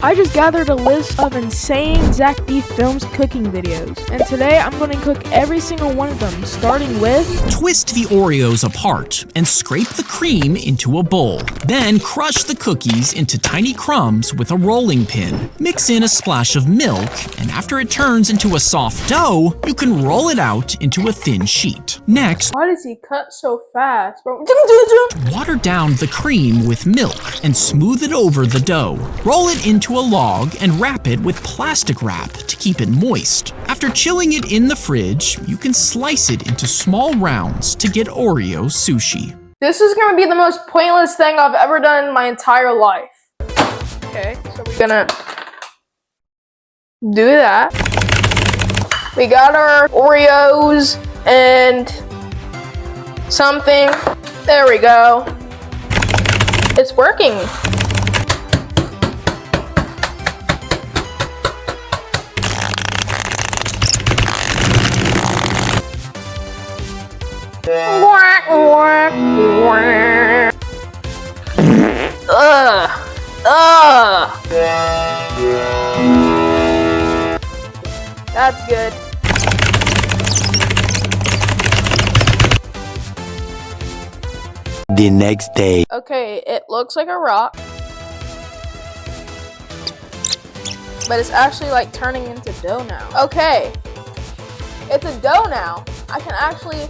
I just gathered a list of insane Zack Beef Films cooking videos, and today I'm going to cook every single one of them, starting with... Twist the Oreos apart and scrape the cream into a bowl. Then crush the cookies into tiny crumbs with a rolling pin. Mix in a splash of milk, and after it turns into a soft dough, you can roll it out into a thin sheet. Next, Why does he cut so fast, bro? water down the cream with milk and smooth it over the dough. Roll it into a log and wrap it with plastic wrap to keep it moist. After chilling it in the fridge, you can slice it into small rounds to get Oreo sushi. This is going to be the most pointless thing I've ever done in my entire life. Okay, so we're gonna do that. We got our Oreos and something. There we go. It's working. That's good. The next day. Okay, it looks like a rock, but it's actually like turning into dough now. Okay, it's a dough now. I can actually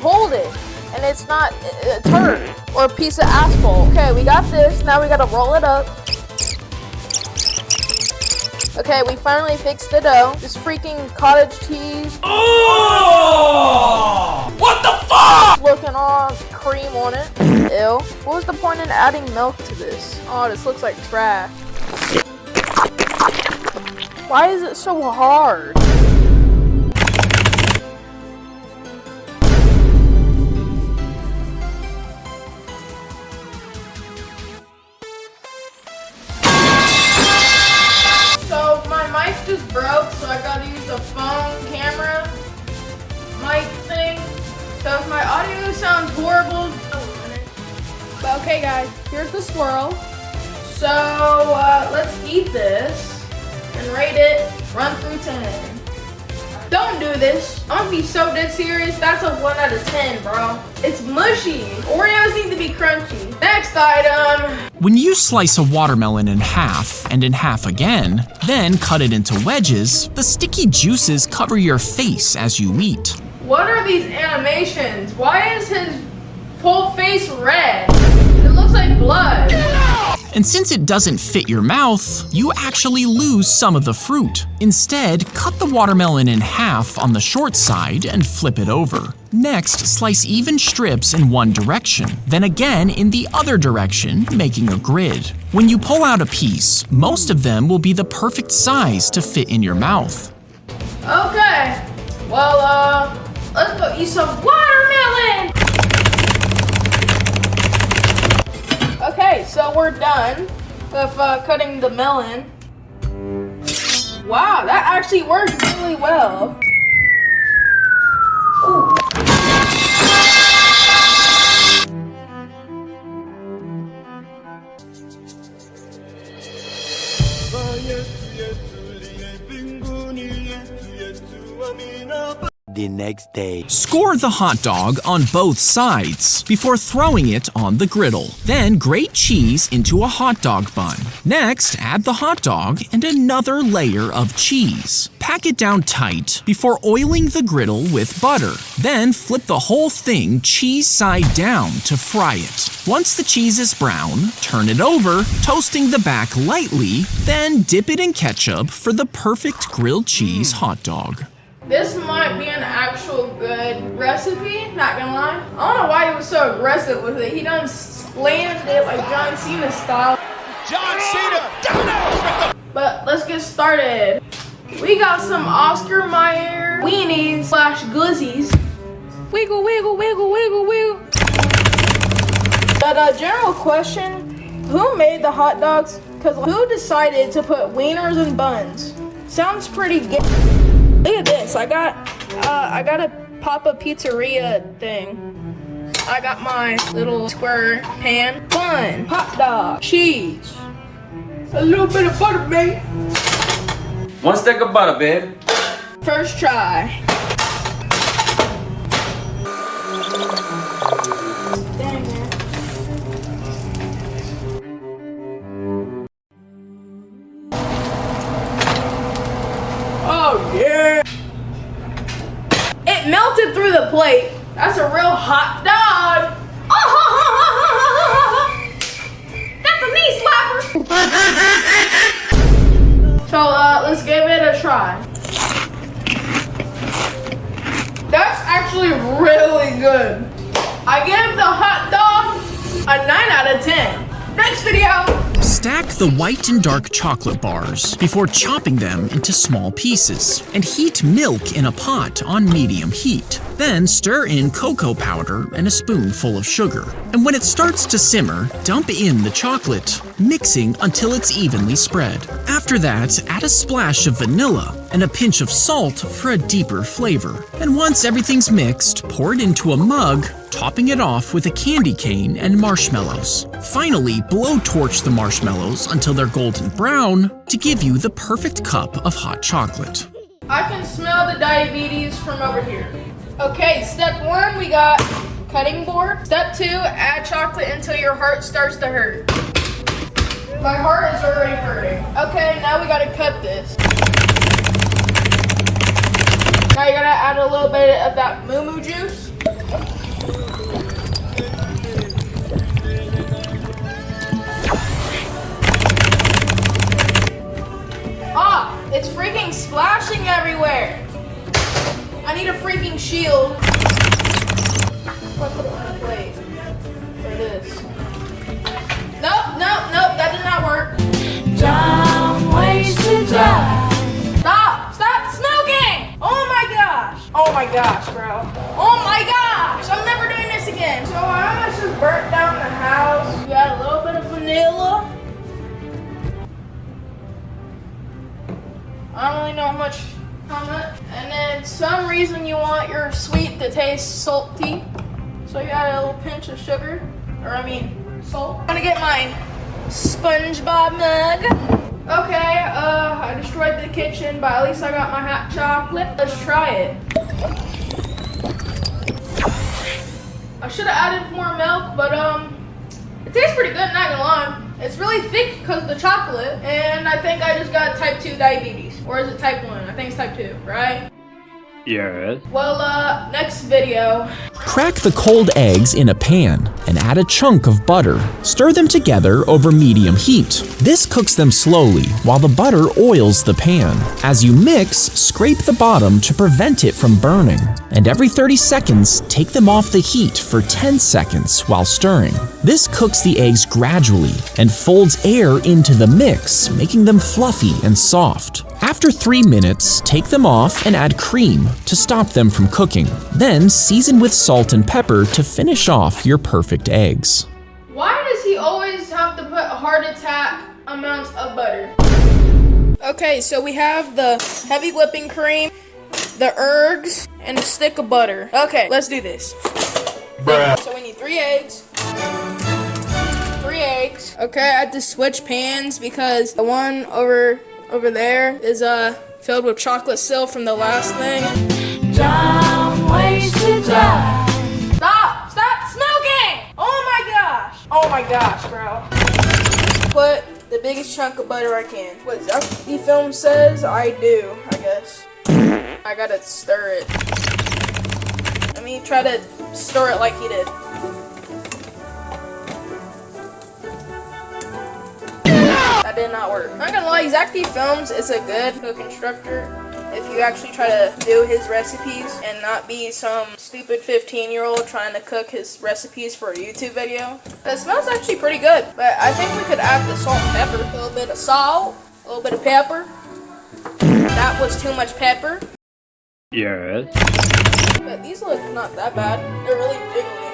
hold it, and it's not a turd or a piece of asphalt. Okay, we got this. Now we gotta roll it up. Okay, we finally fixed the dough. This freaking cottage cheese. Oh! What the fuck? Looking all cream on it. Ew. What was the point in adding milk to this? Oh, this looks like trash. Why is it so hard? So my mic just broke, so I gotta use the phone camera mic thing. So if my audio sounds horrible, but okay guys, here's the swirl. So let's eat this and rate it 1 through 10. Don't do this. I'm gonna be so dead serious. That's a 1 out of 10, bro. It's mushy. Oreos need to be crunchy. Next item. When you slice a watermelon in half and in half again, then cut it into wedges, the sticky juices cover your face as you eat. What are these animations? Why is his whole face red? It looks like blood. And since it doesn't fit your mouth, you actually lose some of the fruit. Instead, cut the watermelon in half on the short side and flip it over. Next, slice even strips in one direction, then again in the other direction, making a grid. When you pull out a piece, most of them will be the perfect size to fit in your mouth. Okay, well, let's go eat some watermelon. Okay, so we're done with cutting the melon. Wow, that actually worked really well. Ooh. The next day. Score the hot dog on both sides before throwing it on the griddle. Then grate cheese into a hot dog bun. Next, add the hot dog and another layer of cheese. Pack it down tight before oiling the griddle with butter. Then flip the whole thing cheese side down to fry it. Once the cheese is brown, turn it over, toasting the back lightly, then dip it in ketchup for the perfect grilled cheese hot dog. This might be an actual good recipe, not gonna lie. I don't know why he was so aggressive with it. He done slammed it like John Cena style. John Cena! But let's get started. We got some Oscar Mayer weenies / glizzies. Wiggle, wiggle, wiggle, wiggle, wiggle. But general question, who made the hot dogs? Because who decided to put wieners in buns? Sounds pretty gay. Look at this. I got a Papa Pizzeria thing. I got my little square pan. Bun, hot dog, cheese, A little bit of butter, mate. 1 stick of butter, babe. First try. Dang, man. Oh, yeah. It melted through the plate. That's a real hot dog. That's a knee slapper. So let's give it a try. That's actually really good. I give the hot dog a 9 out of 10. Next video. Stack the white and dark chocolate bars before chopping them into small pieces and heat milk in a pot on medium heat. Then stir in cocoa powder and a spoonful of sugar. And when it starts to simmer, dump in the chocolate, mixing until it's evenly spread. After that, add a splash of vanilla and a pinch of salt for a deeper flavor. And once everything's mixed, pour it into a mug, topping it off with a candy cane and marshmallows. Finally, blowtorch the marshmallows until they're golden brown to give you the perfect cup of hot chocolate. I can smell the diabetes from over here. Okay, step 1, we got cutting board. Step 2, add chocolate until your heart starts to hurt. My heart is already hurting. Okay, now we gotta cut this. Now you gotta add a little bit of that moo juice. Ah, it's freaking splashing everywhere. I need a freaking shield. I'll put it on the plate. There it is. Nope, that did not work. Dumb ways to die. Stop smoking! Oh my gosh, bro. Oh my gosh, I'm never doing this again. So I almost just burnt down the house. We got a little bit of vanilla. I don't really know how much. And then some reason you want your sweet to taste salty. So you add a little pinch of sugar, salt. I'm gonna get my SpongeBob mug. Okay, I destroyed the kitchen, but at least I got my hot chocolate. Let's try it. I should have added more milk, but it tastes pretty good, not gonna lie. It's really thick because of the chocolate, and I think I just got type 2 diabetes. Or is it type 1? I think it's type 2, right? Yes. Well, next video. Crack the cold eggs in a pan and add a chunk of butter. Stir them together over medium heat. This cooks them slowly while the butter oils the pan. As you mix, scrape the bottom to prevent it from burning. And every 30 seconds, take them off the heat for 10 seconds while stirring. This cooks the eggs gradually and folds air into the mix, making them fluffy and soft. After 3 minutes, take them off and add cream to stop them from cooking. Then season with salt and pepper to finish off your perfect eggs. Why does he always have to put a heart attack amounts of butter? Okay, so we have the heavy whipping cream, the ergs, and a stick of butter. Okay, let's do this. Bruh. So we need 3 eggs. 3 eggs. Okay, I had to switch pans because the one over there is filled with chocolate still from the last thing. Dumb ways to die. Stop smoking! Oh my gosh, bro. Put the biggest chunk of butter I can. What Zack film says I do, I guess. I gotta stir it. Let me try to stir it like he did. That did not work. I'm not gonna lie, Zack Films is a good cook instructor if you actually try to do his recipes and not be some stupid 15-year-old trying to cook his recipes for a YouTube video. It smells actually pretty good, but I think we could add the salt and pepper. A little bit of salt, a little bit of pepper. That was too much pepper. Yes. But these look not that bad. They're really jiggly.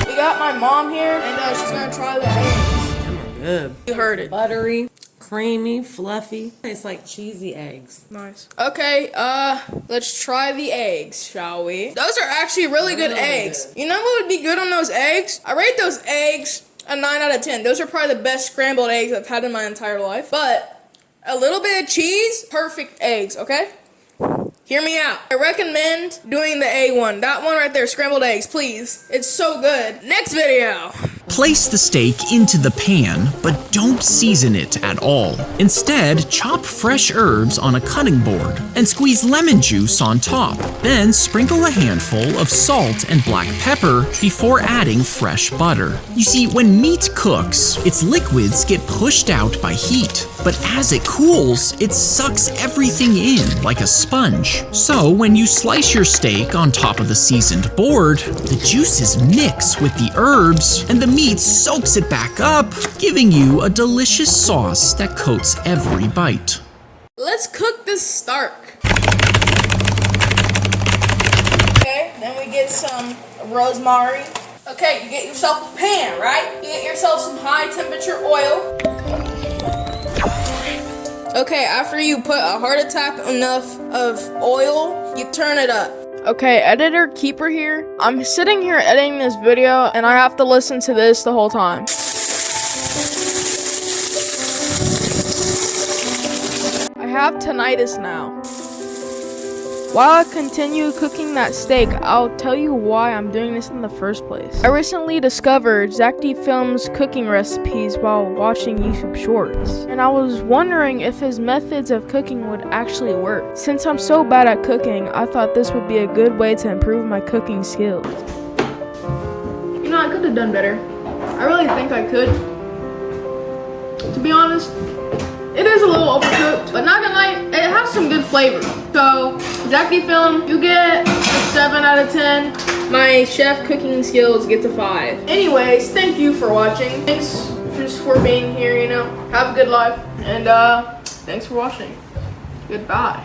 We got my mom here, and she's gonna try the eggs. Good. You heard it. Buttery, creamy, fluffy. It's like cheesy eggs. Nice. Okay, let's try the eggs, shall we? Those are actually really good eggs. You know what would be good on those eggs? I rate those eggs a 9 out of 10. Those are probably the best scrambled eggs I've had in my entire life. But a little bit of cheese, perfect eggs, okay? Hear me out. I recommend doing the A one. That one right there, scrambled eggs, please. It's so good. Next video. Place the steak into the pan, but don't season it at all. Instead, chop fresh herbs on a cutting board and squeeze lemon juice on top. Then sprinkle a handful of salt and black pepper before adding fresh butter. You see, when meat cooks, its liquids get pushed out by heat. But as it cools, it sucks everything in like a sponge. So when you slice your steak on top of the seasoned board, the juices mix with the herbs and the meat soaks it back up, giving you a delicious sauce that coats every bite. Let's cook this stark. Okay, then we get some rosemary. Okay, you get yourself a pan, right? You get yourself some high temperature oil. Okay, after you put a heart attack enough of oil, you turn it up. Okay, editor keeper here. I'm sitting here editing this video and I have to listen to this the whole time. I have tinnitus now. While I continue cooking that steak, I'll tell you why I'm doing this in the first place. I recently discovered Zack films cooking recipes while watching YouTube shorts, and I was wondering if his methods of cooking would actually work. Since I'm so bad at cooking, I thought this would be a good way to improve my cooking skills. You know, I could have done better. I really think I could. To be honest, it is a little overcooked, but not gonna lie, it has some good flavor. So, Zack film, you get a 7 out of 10. My chef cooking skills get to 5. Anyways, thank you for watching. Thanks just for being here, you know. Have a good life, and thanks for watching. Goodbye.